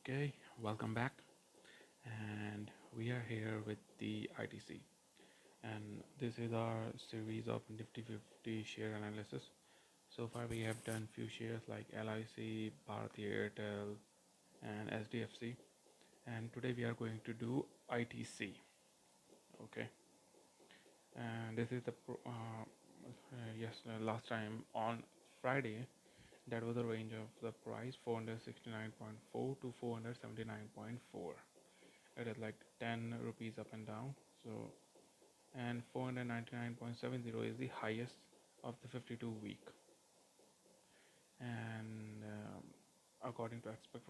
Okay, welcome back. And we are here with the ITC. And this is our series of Nifty 50 share analysis. So far, we have done few shares like LIC, Bharti Airtel, and SDFC. And today we are going to do ITC. Okay, and this is the last time on Friday. That was the range of the price 469.4 to 479.4. It is like 10 rupees up and down. So, and 499.70 is the highest of the 52 week. And according to experts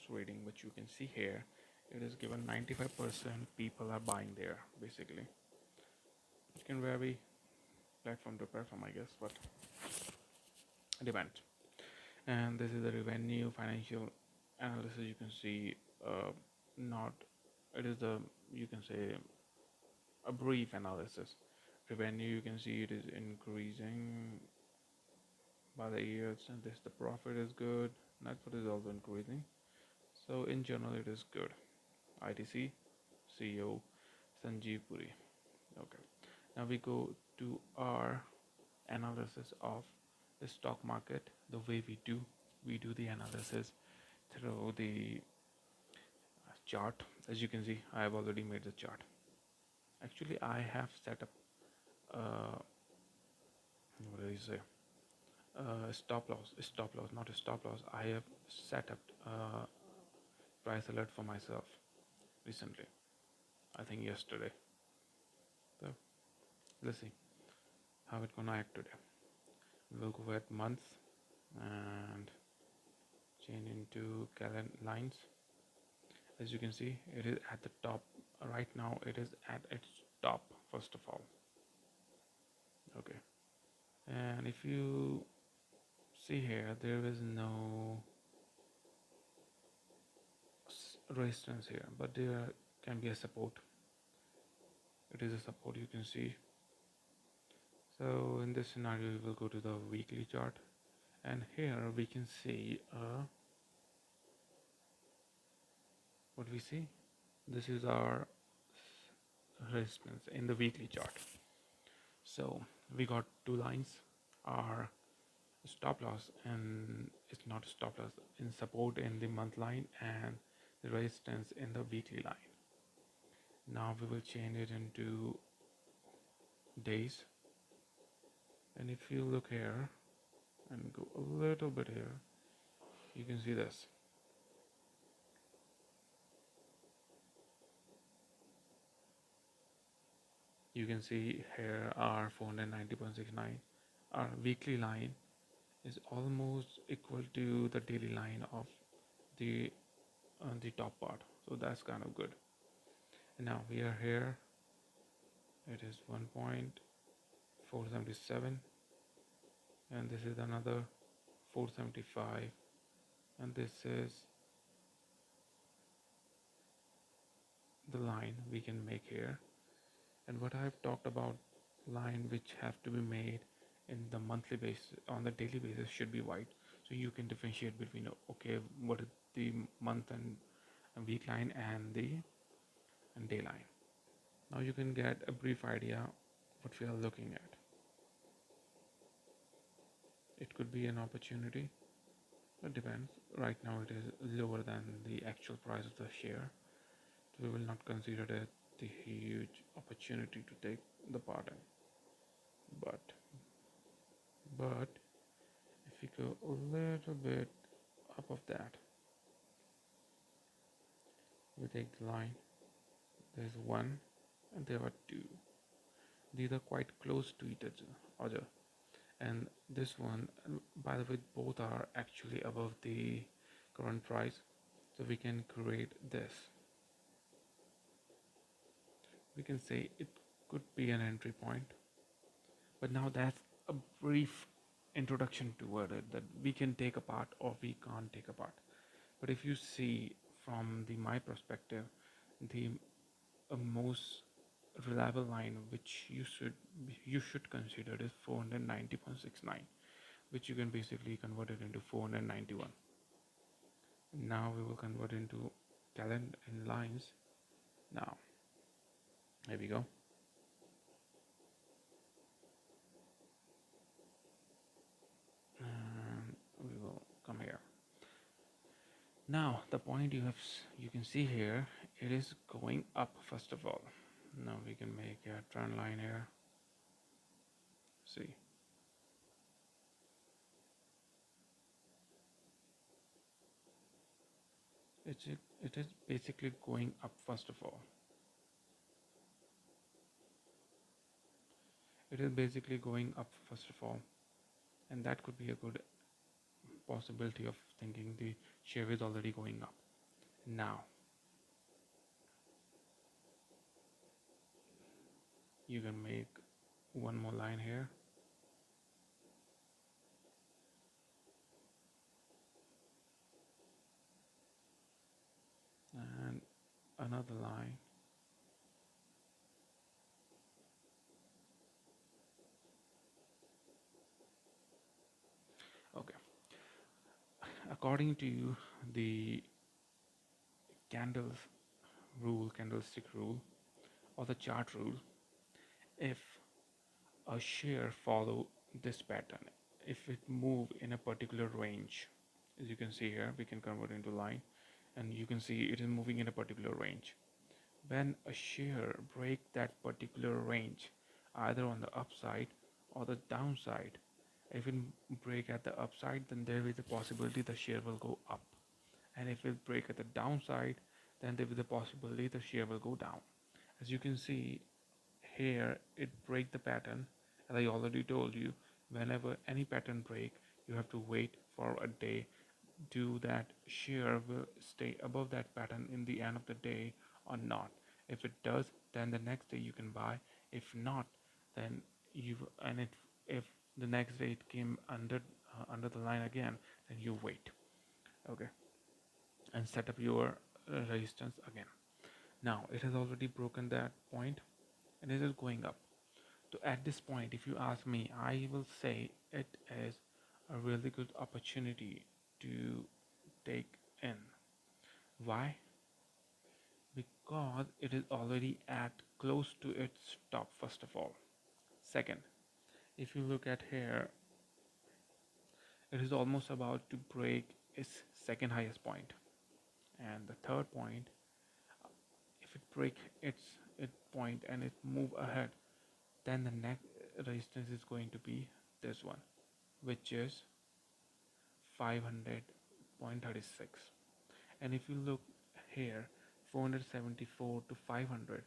rating, which you can see here, it is given 95% people are buying there basically. It can vary platform to platform, I guess, but it depends. And this is the revenue financial analysis. You can see, not it is the you can say a brief analysis. Revenue, you can see it is increasing by the years, and this the profit is good. Net worth is also increasing. So in general, it is good. ITC CEO Sanjeev Puri. Okay. Now we go to our analysis of the stock market. The way we do the analysis through the chart. As you can see, I have already made the chart. Actually, I have set up what do you say, stop loss, not a stop loss. I have set up price alert for myself recently, I think yesterday. So let's see how it's gonna act today. We'll go at months and change into calendar lines. As you can see, it is at the top right now. It is at its top first of all. Okay, and if you see here, there is no resistance here, but there can be a support. It is a support, you can see. So in this scenario, we will go to the weekly chart, and here we can see what we see. This is our resistance in the weekly chart. So we got two lines, our stop loss, and it's not stop loss, in support in the month line and the resistance in the weekly line. Now we will change it into days, and if you look here and go a little bit here, you can see this. You can see here our 490.69. Our weekly line is almost equal to the daily line of the top part, so that's kind of good. And now we are here. It is 1.477, and this is another 475, and this is the line we can make here. And what I've talked about, line which have to be made in the monthly basis, on the daily basis should be white, so you can differentiate between, okay, what is the month and week line and the day line. Now you can get a brief idea what we are looking at. It could be an opportunity. It depends. Right now it is lower than the actual price of the share, so we will not consider it the huge opportunity to take the part in. But if we go a little bit up of that, we take the line. There's one and there are two. These are quite close to each other. And this one, by the way, both are actually above the current price, so we can create this. We can say it could be an entry point, but now that's a brief introduction toward it, that we can take apart or we can't take apart. But if you see from my perspective, the most reliable line which you should consider is 490.69, which you can basically convert it into 491. Now we will convert into calendar in lines. Now here we go. And we will come here. Now the point you can see here, it is going up first of all. Now we can make a trend line here. See, it is basically going up first of all. It is basically going up first of all, and that could be a good possibility of thinking the share is already going up. Now you can make one more line here, and another line. Okay, according to the candles candlestick rule, or the chart rule, if a share follow this pattern, if it move in a particular range, as you can see here, we can convert into line, and you can see it is moving in a particular range. When a share break that particular range, either on the upside or the downside, if it break at the upside, then there is a possibility the share will go up, and if it break at the downside, then there is a possibility the share will go down. As you can see here, it break the pattern. As I already told you, whenever any pattern break, you have to wait for a day. Do that share will stay above that pattern in the end of the day or not? If it does, then the next day you can buy. If not, then you and it if the next day it came under the line again, then you wait. Okay, and set up your resistance again. Now it has already broken that point and it is going up. So at this point, if you ask me, I will say it is a really good opportunity to take in. Why? Because it is already at close to its top, first of all. Second, if you look at here, it is almost about to break its second highest point. And the third point, if it break its point and it move ahead, then the next resistance is going to be this one, which is 500.36. And if you look here, 474 to 500,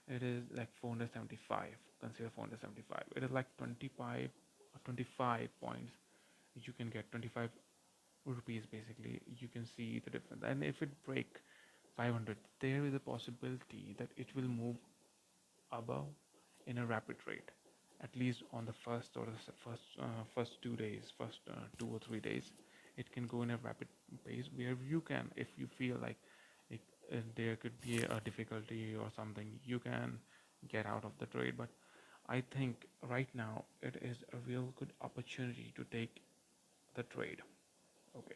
it is like 475. Consider 475. It is like 25 points. You can get 25 rupees basically. You can see the difference. And if it break 500, there is a possibility that it will move above in a rapid rate, at least on the first or the first 2 days, first 2 or 3 days. It can go in a rapid pace where you can, if you feel like it, there could be a difficulty or something, you can get out of the trade. But I think right now it is a real good opportunity to take the trade. Okay,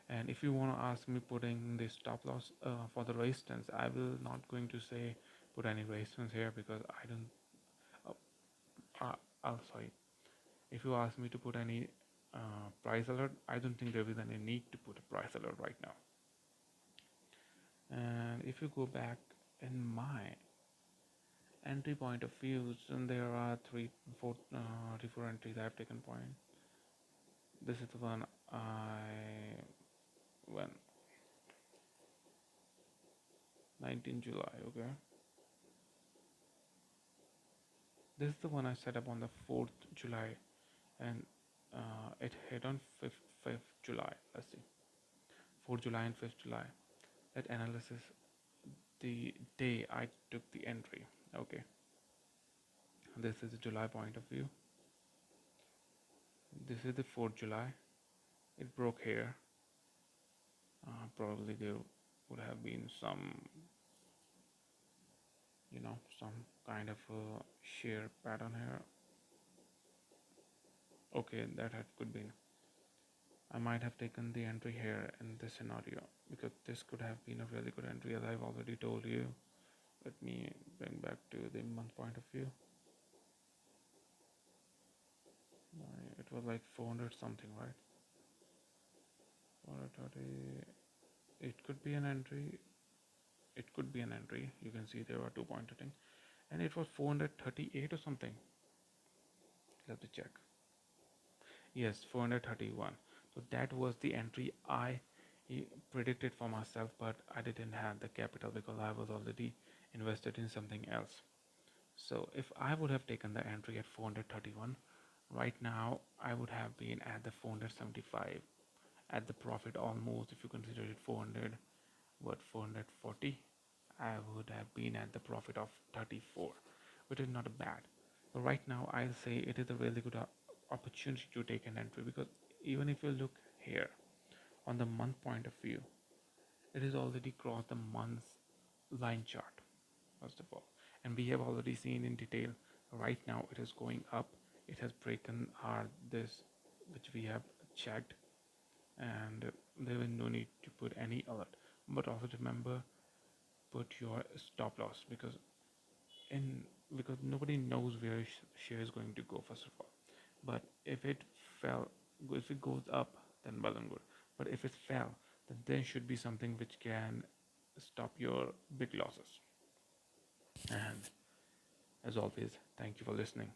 and if you want to ask me putting the stop loss for the resistance, I will not going to say put any resistance here because I don't. Sorry. If you ask me to put any price alert, I don't think there is any need to put a price alert right now. And if you go back in my entry point of views, then there are three, four entries I have taken point. This is the one I went 19 July. Okay, this is the one I set up on the 4th July, and it hit on 5th July. Let's see, 4th July and 5th July. That analysis the day I took the entry. Okay, this is the July point of view. This is the 4th July. It broke here. Probably there would have been some, some kind of a shear pattern here. Okay, that had could be. I might have taken the entry here in this scenario because this could have been a really good entry, as I've already told you. Let me bring back to the month point of view. It was like 400 something, right? 430. It could be an entry. It could be an entry. You can see there are 2 point hitting, and it was 438 or something. Let me check. Yes, 431. So that was the entry I predicted for myself, but I didn't have the capital because I was already invested in something else. So if I would have taken the entry at 431, right now I would have been at the 475 at the profit almost. If you consider it 400, what, 440, I would have been at the profit of 34, which is not bad. So right now I'll say it is a really good opportunity to take an entry, because even if you look here on the month point of view, it has already crossed the month's line chart first of all, and we have already seen in detail. Right now it is going up. It has broken our this, which we have checked, and there is no need to put any alert. But also remember, put your stop loss, in because nobody knows where share is going to go first of all. But if it fell, if it goes up, then well and good. But if it fell, then there should be something which can stop your big losses. And as always, thank you for listening.